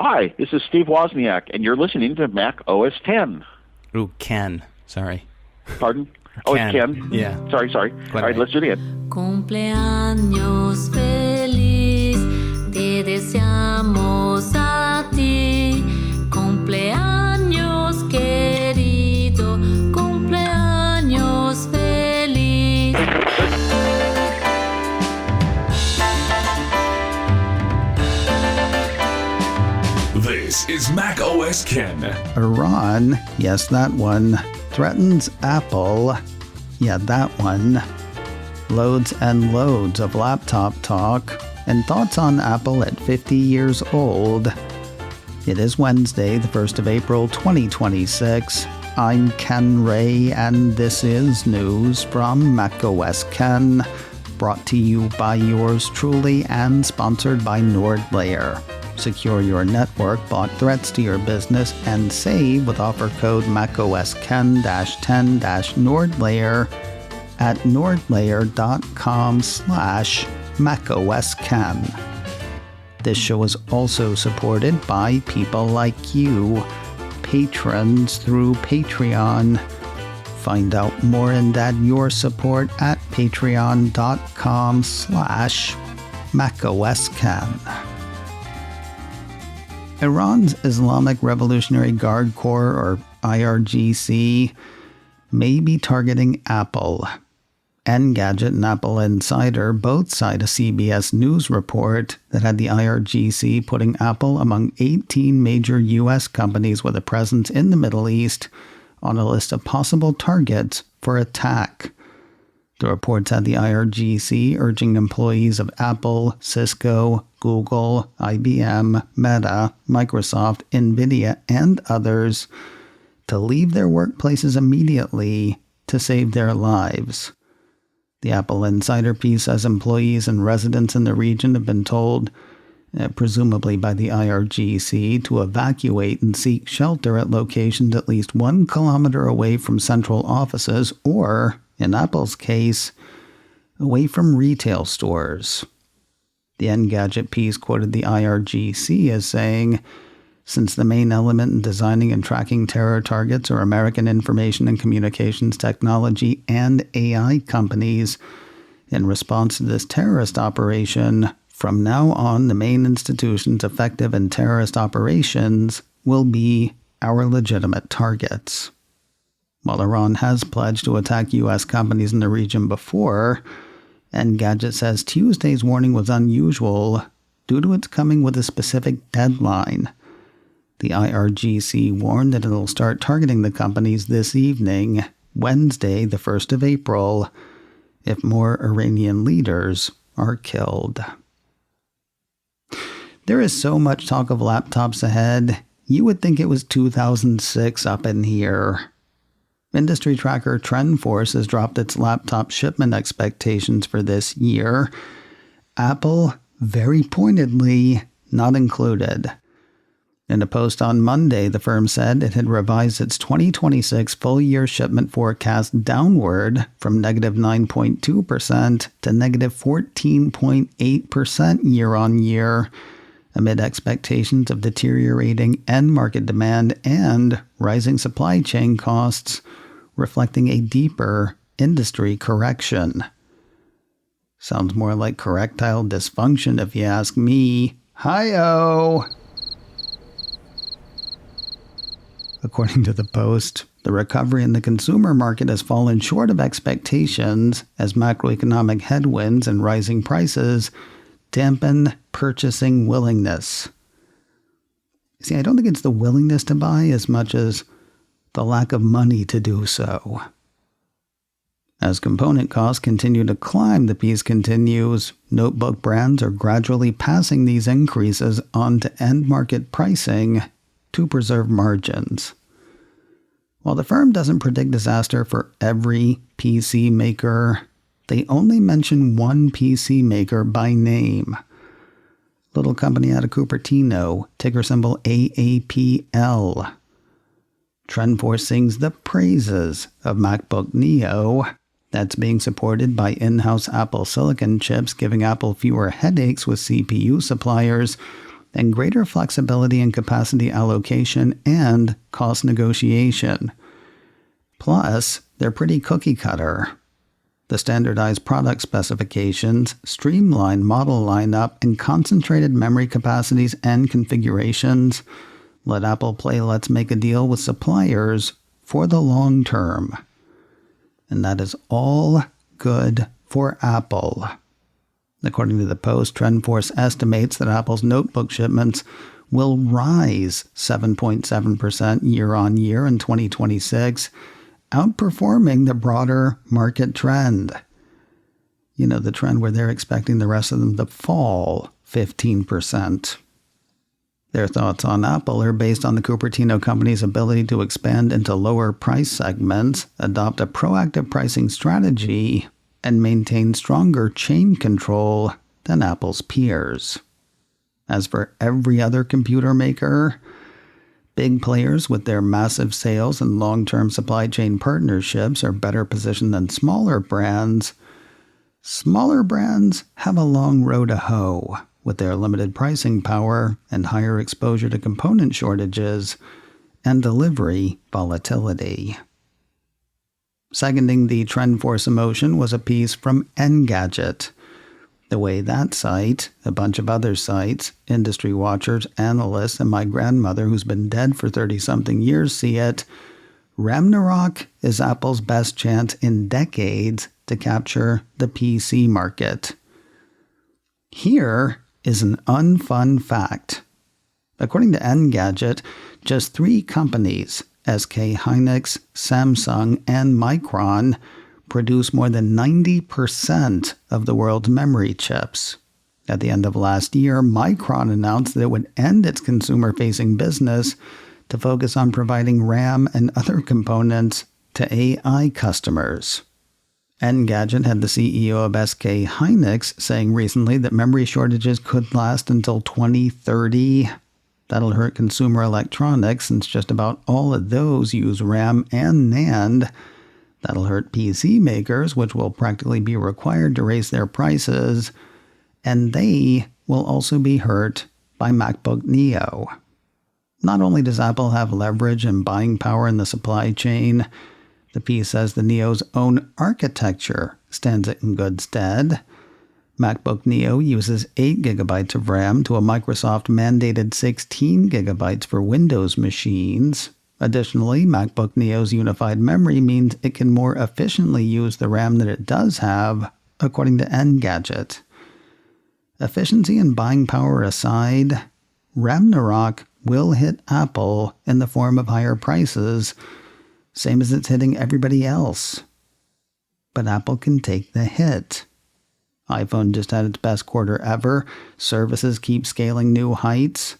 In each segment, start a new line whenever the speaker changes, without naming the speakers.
Hi, this is Steve Wozniak, and you're listening to Mac OS X.
Ooh, Ken. Sorry.
Pardon? Oh, it's Ken?
Yeah.
Sorry. All right, let's do it again.
Cumpleaños feliz, te deseamos a ti. Cumpleaños querido, cumpleaños feliz.
This is Mac OS Ken.
Iran, yes, that one, threatens Apple, yeah, that one. Loads and loads of laptop talk and thoughts on Apple at 50 years old. It is Wednesday, the 1st of April, 2026. I'm Ken Ray, and this is news from Mac OS Ken, brought to you by yours truly and sponsored by NordLayer. Secure your network, block threats to your business, and save with offer code macOSKen-10-NordLayer at nordlayer.com/macosken. This show is also supported by people like you, patrons through Patreon. Find out more and add your support at patreon.com/macosken. Iran's Islamic Revolutionary Guard Corps, or IRGC, may be targeting Apple. Engadget and Apple Insider both cite a CBS News report that had the IRGC putting Apple among 18 major U.S. companies with a presence in the Middle East on a list of possible targets for attack. The reports had the IRGC urging employees of Apple, Cisco, Google, IBM, Meta, Microsoft, Nvidia, and others to leave their workplaces immediately to save their lives. The Apple Insider piece says employees and residents in the region have been told, presumably by the IRGC, to evacuate and seek shelter at locations at least 1 kilometer away from central offices or, in Apple's case, away from retail stores. The Engadget piece quoted the IRGC as saying, since the main element in designing and tracking terror targets are American information and communications technology and AI companies, in response to this terrorist operation, from now on the main institutions effective in terrorist operations will be our legitimate targets. While Iran has pledged to attack U.S. companies in the region before, Engadget says Tuesday's warning was unusual due to its coming with a specific deadline. The IRGC warned that it will start targeting the companies this evening, Wednesday, the 1st of April, if more Iranian leaders are killed. There is so much talk of laptops ahead, you would think it was 2006 up in here. Industry tracker TrendForce has dropped its laptop shipment expectations for this year. Apple, very pointedly, not included. In a post on Monday, the firm said it had revised its 2026 full-year shipment forecast downward from negative 9.2% to negative 14.8% year-on-year, amid expectations of deteriorating end-market demand and rising supply chain costs, reflecting a deeper industry correction. Sounds more like correctile dysfunction if you ask me. Hi-oh! According to the Post, the recovery in the consumer market has fallen short of expectations as macroeconomic headwinds and rising prices dampen purchasing willingness. See, I don't think it's the willingness to buy as much as the lack of money to do so. As component costs continue to climb, the piece continues, notebook brands are gradually passing these increases on to end-market pricing to preserve margins. While the firm doesn't predict disaster for every PC maker, they only mention one PC maker by name. Little company out of Cupertino, ticker symbol AAPL. TrendForce sings the praises of MacBook Neo. That's being supported by in-house Apple silicon chips, giving Apple fewer headaches with CPU suppliers and greater flexibility in capacity allocation and cost negotiation. Plus, they're pretty cookie cutter. The standardized product specifications, streamlined model lineup, and concentrated memory capacities and configurations let Apple play let's make a deal with suppliers for the long term. And that is all good for Apple. According to the Post, TrendForce estimates that Apple's notebook shipments will rise 7.7% year-on-year in 2026, outperforming the broader market trend. You know, the trend where they're expecting the rest of them to fall 15%. Their thoughts on Apple are based on the Cupertino company's ability to expand into lower price segments, adopt a proactive pricing strategy, and maintain stronger chain control than Apple's peers. As for every other computer maker, big players with their massive sales and long-term supply chain partnerships are better positioned than smaller brands. Smaller brands have a long road to hoe with their limited pricing power and higher exposure to component shortages and delivery volatility. Seconding the TrendForce emotion was a piece from Engadget. The way that site, a bunch of other sites, industry watchers, analysts, and my grandmother who's been dead for 30-something years see it, RAMnarök is Apple's best chance in decades to capture the PC market. Here is an unfun fact. According to Engadget, just 3 companies, SK Hynix, Samsung, and Micron, produce more than 90% of the world's memory chips. At the end of last year, Micron announced that it would end its consumer-facing business to focus on providing RAM and other components to AI customers. Engadget had the CEO of SK Hynix saying recently that memory shortages could last until 2030. That'll hurt consumer electronics since just about all of those use RAM and NAND. That'll hurt PC makers, which will practically be required to raise their prices. And they will also be hurt by MacBook Neo. Not only does Apple have leverage and buying power in the supply chain, the piece says the Neo's own architecture stands it in good stead. MacBook Neo uses 8 GB of RAM to a Microsoft-mandated 16 GB for Windows machines. Additionally, MacBook Neo's unified memory means it can more efficiently use the RAM that it does have, according to Engadget. Efficiency and buying power aside, RAMnarök will hit Apple in the form of higher prices, same as it's hitting everybody else. But Apple can take the hit. iPhone just had its best quarter ever. Services keep scaling new heights.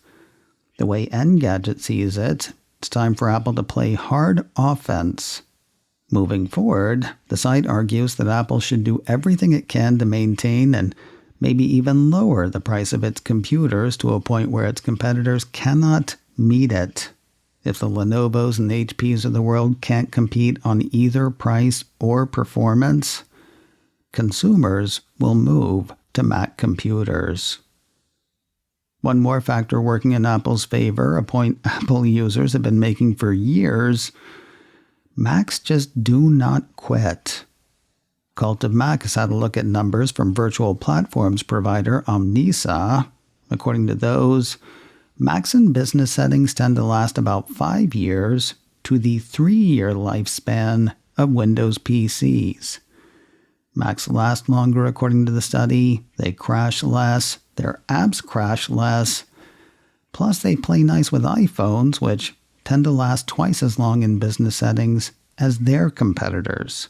The way Engadget sees it, it's time for Apple to play hard offense. Moving forward, the site argues that Apple should do everything it can to maintain and maybe even lower the price of its computers to a point where its competitors cannot meet it. If the Lenovos and HPs of the world can't compete on either price or performance, consumers will move to Mac computers. One more factor working in Apple's favor, a point Apple users have been making for years: Macs just do not quit. Cult of Mac has had a look at numbers from virtual platforms provider Omnissa. According to those, Macs in business settings tend to last about 5 years to the 3-year lifespan of Windows PCs. Macs last longer according to the study, they crash less, their apps crash less, plus they play nice with iPhones, which tend to last twice as long in business settings as their competitors.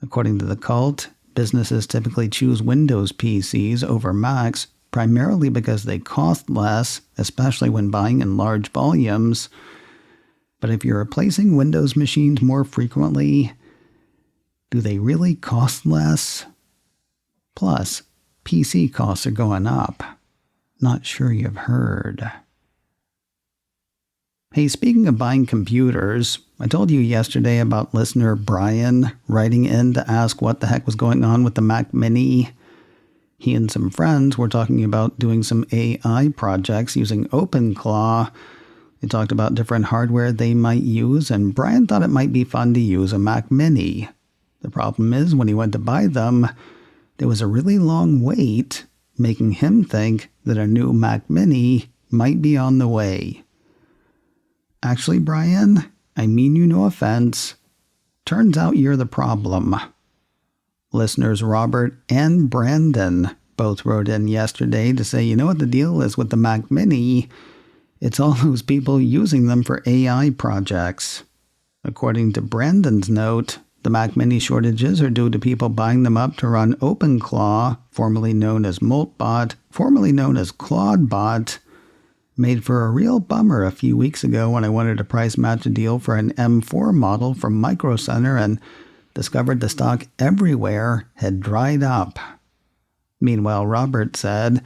According to the cult, businesses typically choose Windows PCs over Macs primarily because they cost less, especially when buying in large volumes. But if you're replacing Windows machines more frequently, do they really cost less? Plus, PC costs are going up. Not sure you've heard. Hey, speaking of buying computers, I told you yesterday about listener Brian writing in to ask what the heck was going on with the Mac Mini. He and some friends were talking about doing some AI projects using OpenClaw. They talked about different hardware they might use, and Brian thought it might be fun to use a Mac Mini. The problem is, when he went to buy them, there was a really long wait, making him think that a new Mac Mini might be on the way. Actually, Brian, I mean you no offense. Turns out you're the problem. Listeners Robert and Brandon both wrote in yesterday to say, you know what the deal is with the Mac Mini? It's all those people using them for AI projects. According to Brandon's note, the Mac Mini shortages are due to people buying them up to run OpenClaw, formerly known as Moltbot, formerly known as ClaudeBot. Made for a real bummer a few weeks ago when I wanted to price match a deal for an M4 model from Micro Center and discovered the stock everywhere had dried up. Meanwhile, Robert said,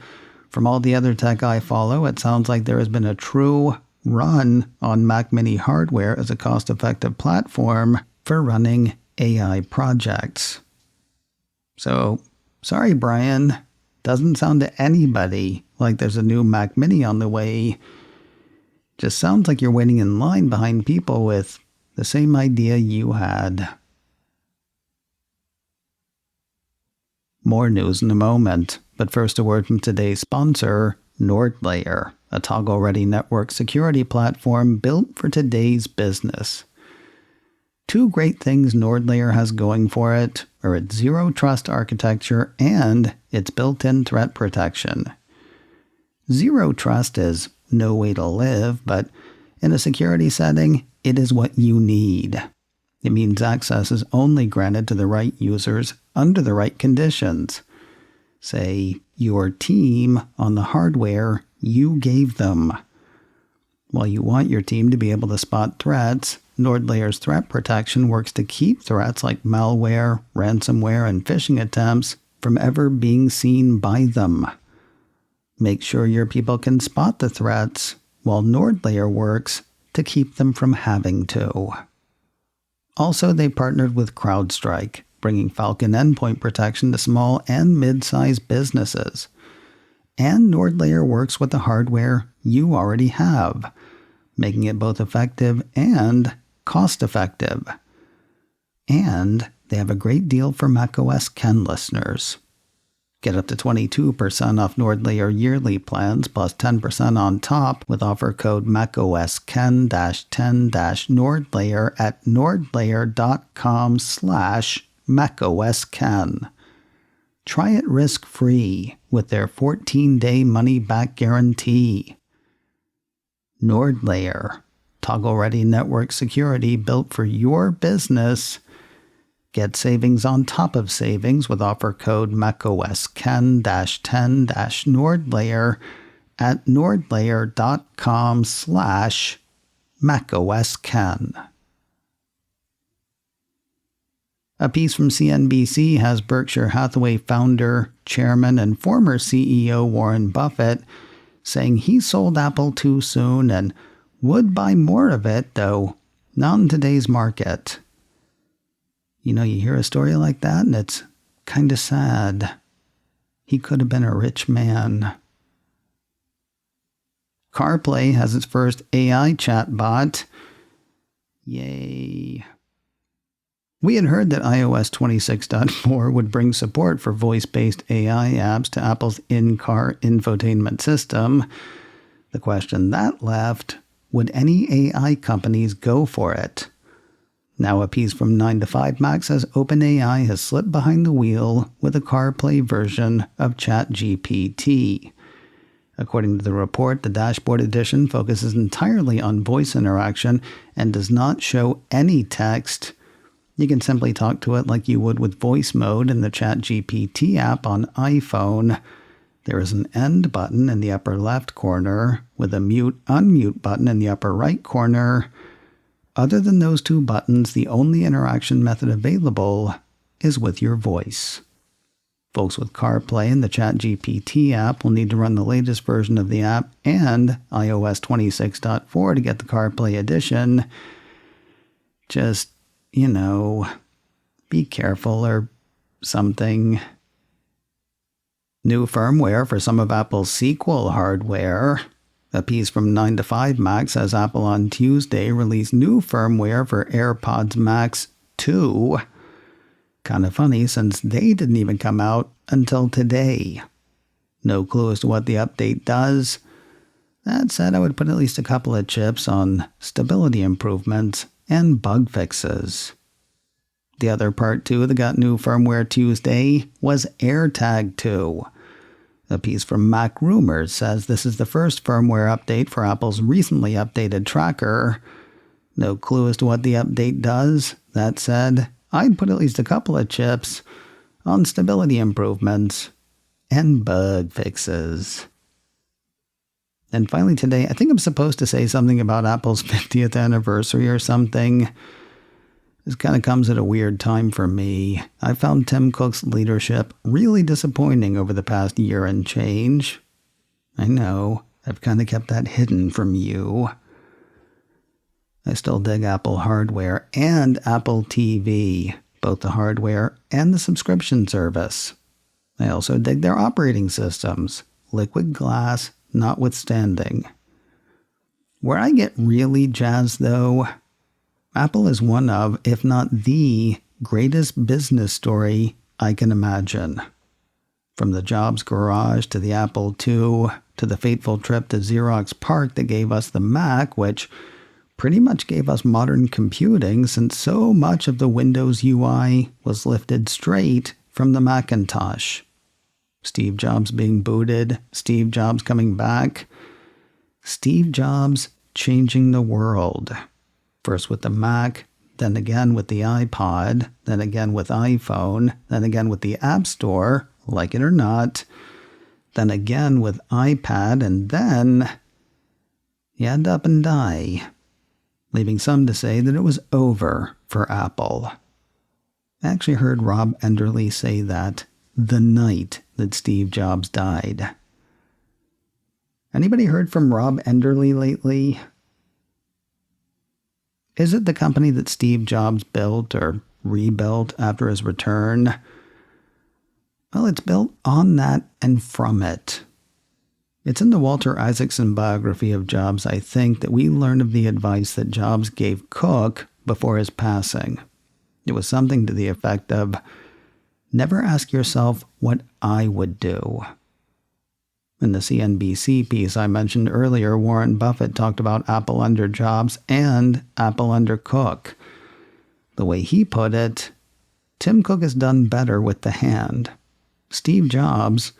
from all the other tech I follow, it sounds like there has been a true run on Mac Mini hardware as a cost-effective platform for running AI projects. So, sorry, Brian. Doesn't sound to anybody like there's a new Mac Mini on the way. Just sounds like you're waiting in line behind people with the same idea you had. More news in a moment, but first a word from today's sponsor, NordLayer, a toggle-ready network security platform built for today's business. Two great things NordLayer has going for it are its zero-trust architecture and its built-in threat protection. Zero trust is no way to live, but in a security setting, it is what you need. It means access is only granted to the right users under the right conditions. Say, your team on the hardware you gave them. While you want your team to be able to spot threats, NordLayer's threat protection works to keep threats like malware, ransomware, and phishing attempts from ever being seen by them. Make sure your people can spot the threats, while NordLayer works to keep them from having to. Also, they partnered with CrowdStrike, bringing Falcon endpoint protection to small and mid-sized businesses. And NordLayer works with the hardware you already have, making it both effective and cost-effective. And they have a great deal for macOS Ken listeners. Get up to 22% off NordLayer yearly plans plus 10% on top with offer code macOSKen-10-NordLayer at nordlayer.com/macOSKen. Try it risk-free with their 14-day money-back guarantee. NordLayer, toggle-ready network security built for your business. Get savings on top of savings with offer code macOSKen-10-NordLayer at nordlayer.com/macOSKen. A piece from CNBC has Berkshire Hathaway founder, chairman, and former CEO Warren Buffett saying he sold Apple too soon and would buy more of it, though not in today's market. You know, you hear a story like that and it's kind of sad. He could have been a rich man. CarPlay has its first AI chatbot. Yay. We had heard that iOS 26.4 would bring support for voice-based AI apps to Apple's in-car infotainment system. The question that left, would any AI companies go for it? Now a piece from 9 to 5 Mac says OpenAI has slipped behind the wheel with a CarPlay version of ChatGPT. According to the report, the dashboard edition focuses entirely on voice interaction and does not show any text. You can simply talk to it like you would with voice mode in the ChatGPT app on iPhone. There is an end button in the upper left corner with a mute-unmute button in the upper right corner. Other than those two buttons, the only interaction method available is with your voice. Folks with CarPlay and the ChatGPT app will need to run the latest version of the app and iOS 26.4 to get the CarPlay edition. Just, be careful or something. New firmware for some of Apple's sequel hardware. A piece from 9 to 5 Mac says Apple on Tuesday released new firmware for AirPods Max 2. Kind of funny since they didn't even come out until today. No clue as to what the update does. That said, I would put at least a couple of chips on stability improvements and bug fixes. The other part too that got new firmware Tuesday was AirTag 2. A piece from Mac Rumors says this is the first firmware update for Apple's recently updated tracker. No clue as to what the update does. That said, I'd put at least a couple of chips on stability improvements and bug fixes. And finally today, I think I'm supposed to say something about Apple's 50th anniversary or something. This kind of comes at a weird time for me. I found Tim Cook's leadership really disappointing over the past year and change. I know, I've kind of kept that hidden from you. I still dig Apple hardware and Apple TV, both the hardware and the subscription service. I also dig their operating systems, Liquid Glass notwithstanding. Where I get really jazzed though, Apple is one of, if not the, greatest business story I can imagine. From the Jobs garage to the Apple II to the fateful trip to Xerox PARC that gave us the Mac, which pretty much gave us modern computing since so much of the Windows UI was lifted straight from the Macintosh. Steve Jobs being booted, Steve Jobs coming back, Steve Jobs changing the world. First with the Mac, then again with the iPod, then again with iPhone, then again with the App Store, like it or not, then again with iPad, and then you end up and die, leaving some to say that it was over for Apple. I actually heard Rob Enderle say that the night that Steve Jobs died. Anybody heard from Rob Enderle lately? Is it the company that Steve Jobs built or rebuilt after his return? Well, it's built on that and from it. It's in the Walter Isaacson biography of Jobs, I think, that we learn of the advice that Jobs gave Cook before his passing. It was something to the effect of, never ask yourself what I would do. In the CNBC piece I mentioned earlier, Warren Buffett talked about Apple under Jobs and Apple under Cook. The way he put it, Tim Cook has done better with the hand. Steve Jobs,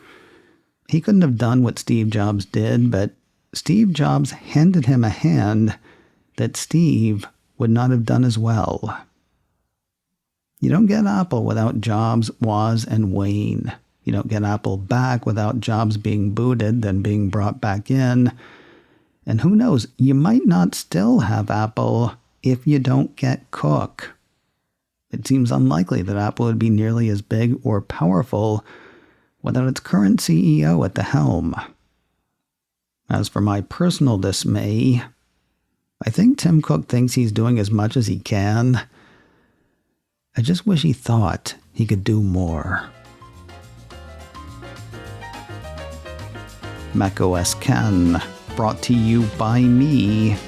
he couldn't have done what Steve Jobs did, but Steve Jobs handed him a hand that Steve would not have done as well. You don't get Apple without Jobs, Woz, and Wayne. You don't get Apple back without Jobs being booted, then being brought back in. And who knows, you might not still have Apple if you don't get Cook. It seems unlikely that Apple would be nearly as big or powerful without its current CEO at the helm. As for my personal dismay, I think Tim Cook thinks he's doing as much as he can. I just wish he thought he could do more. macOS Ken, brought to you by me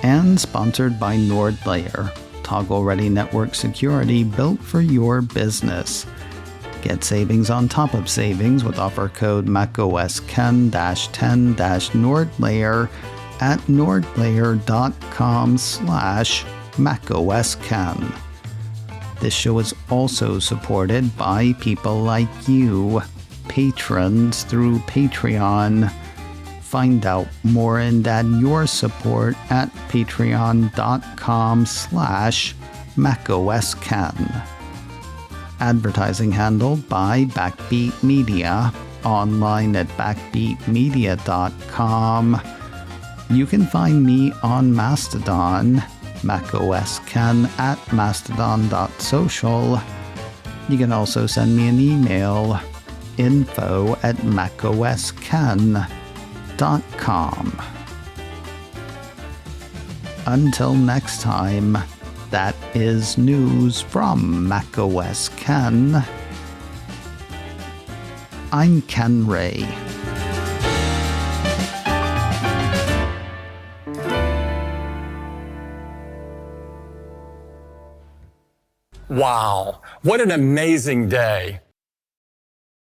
and sponsored by NordLayer, toggle-ready network security built for your business. Get savings on top of savings with offer code macOSKen-10-NordLayer at nordlayer.com/macOSKen. This show is also supported by people like you, patrons through Patreon. Find out more and add your support at patreon.com/macOSKen. Advertising handled by Backbeat Media, online at backbeatmedia.com. You can find me on Mastodon, macOSKen at mastodon.social. You can also send me an email, info@macOSKen.com. Until next time, that is news from macOS Ken. I'm Ken Ray.
Wow, what an amazing day.